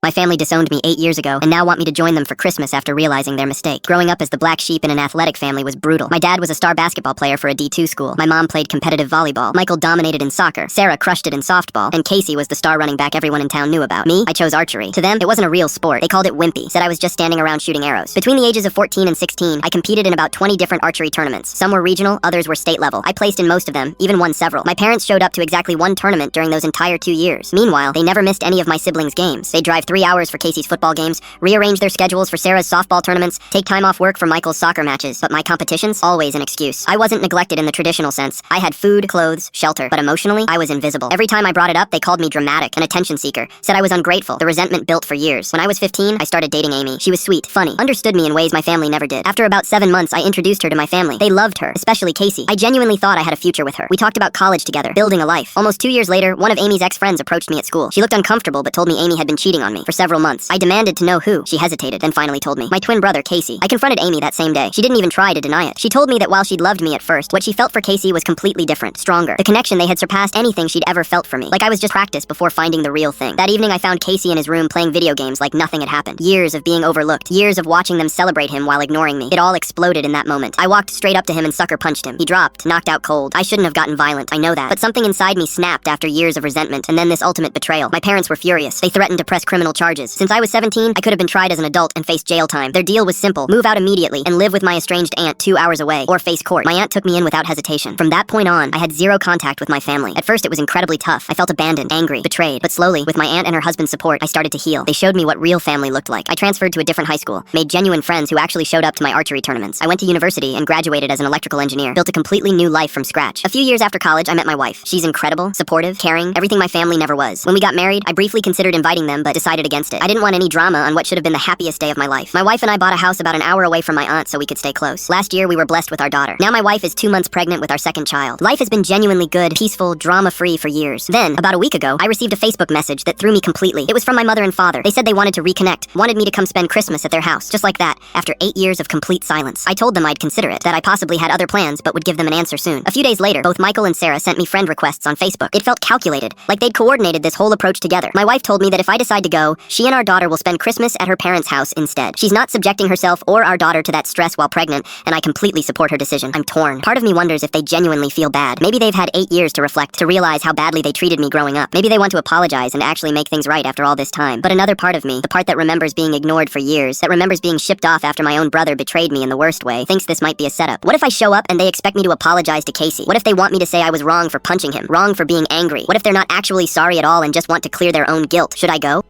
My family disowned me 8 years ago and now want me to join them for Christmas after realizing their mistake. Growing up as the black sheep in an athletic family was brutal. My dad was a star basketball player for a D2 school. My mom played competitive volleyball. Michael dominated in soccer. Sarah crushed it in softball. And Casey was the star running back everyone in town knew about. Me, I chose archery. To them, it wasn't a real sport. They called it wimpy. Said I was just standing around shooting arrows. Between the ages of 14 and 16, I competed in about 20 different archery tournaments. Some were regional, others were state level. I placed in most of them, even won several. My parents showed up to exactly one tournament during those entire 2 years. Meanwhile, they never missed any of my siblings' games. They'd drive 3 hours for Casey's football games, rearrange their schedules for Sarah's softball tournaments, take time off work for Michael's soccer matches. But my competitions? Always an excuse. I wasn't neglected in the traditional sense. I had food, clothes, shelter. But emotionally, I was invisible. Every time I brought it up, they called me dramatic, an attention seeker, said I was ungrateful. The resentment built for years. When I was 15, I started dating Amy. She was sweet, funny, understood me in ways my family never did. After about 7 months, I introduced her to my family. They loved her, especially Casey. I genuinely thought I had a future with her. We talked about college together, building a life. Almost 2 years later, one of Amy's ex-friends approached me at school. She looked uncomfortable but told me Amy had been cheating on me for several months. I demanded to know who. She hesitated, then finally told me. My twin brother, Casey. I confronted Amy that same day. She didn't even try to deny it. She told me that while she'd loved me at first, what she felt for Casey was completely different, stronger. The connection they had surpassed anything she'd ever felt for me. Like I was just practice before finding the real thing. That evening I found Casey in his room playing video games like nothing had happened. Years of being overlooked. Years of watching them celebrate him while ignoring me. It all exploded in that moment. I walked straight up to him and sucker punched him. He dropped, knocked out cold. I shouldn't have gotten violent, I know that. But something inside me snapped after years of resentment, and then this ultimate betrayal. My parents were furious. They threatened to press criminal charges. Since I was 17, I could have been tried as an adult and faced jail time. Their deal was simple. Move out immediately and live with my estranged aunt 2 hours away, or face court. My aunt took me in without hesitation. From that point on, I had zero contact with my family. At first, it was incredibly tough. I felt abandoned, angry, betrayed. But slowly, with my aunt and her husband's support, I started to heal. They showed me what real family looked like. I transferred to a different high school, made genuine friends who actually showed up to my archery tournaments. I went to university and graduated as an electrical engineer, built a completely new life from scratch. A few years after college, I met my wife. She's incredible, supportive, caring, everything my family never was. When we got married, I briefly considered inviting them, but decided against it. I didn't want any drama on what should have been the happiest day of my life. My wife and I bought a house about an hour away from my aunt so we could stay close. Last year, we were blessed with our daughter. Now my wife is 2 months pregnant with our second child. Life has been genuinely good, peaceful, drama-free for years. Then, about a week ago, I received a Facebook message that threw me completely. It was from my mother and father. They said they wanted to reconnect, wanted me to come spend Christmas at their house. Just like that, after 8 years of complete silence. I told them I'd consider it, that I possibly had other plans but would give them an answer soon. A few days later, both Michael and Sarah sent me friend requests on Facebook. It felt calculated, like they'd coordinated this whole approach together. My wife told me that if I decide to go, she and our daughter will spend Christmas at her parents' house instead. She's not subjecting herself or our daughter to that stress while pregnant, and I completely support her decision. I'm torn. Part of me wonders if they genuinely feel bad. Maybe they've had 8 years to reflect, to realize how badly they treated me growing up. Maybe they want to apologize and actually make things right after all this time. But another part of me, the part that remembers being ignored for years, that remembers being shipped off after my own brother betrayed me in the worst way, thinks this might be a setup. What if I show up and they expect me to apologize to Casey? What if they want me to say I was wrong for punching him, wrong for being angry? What if they're not actually sorry at all and just want to clear their own guilt? Should I go?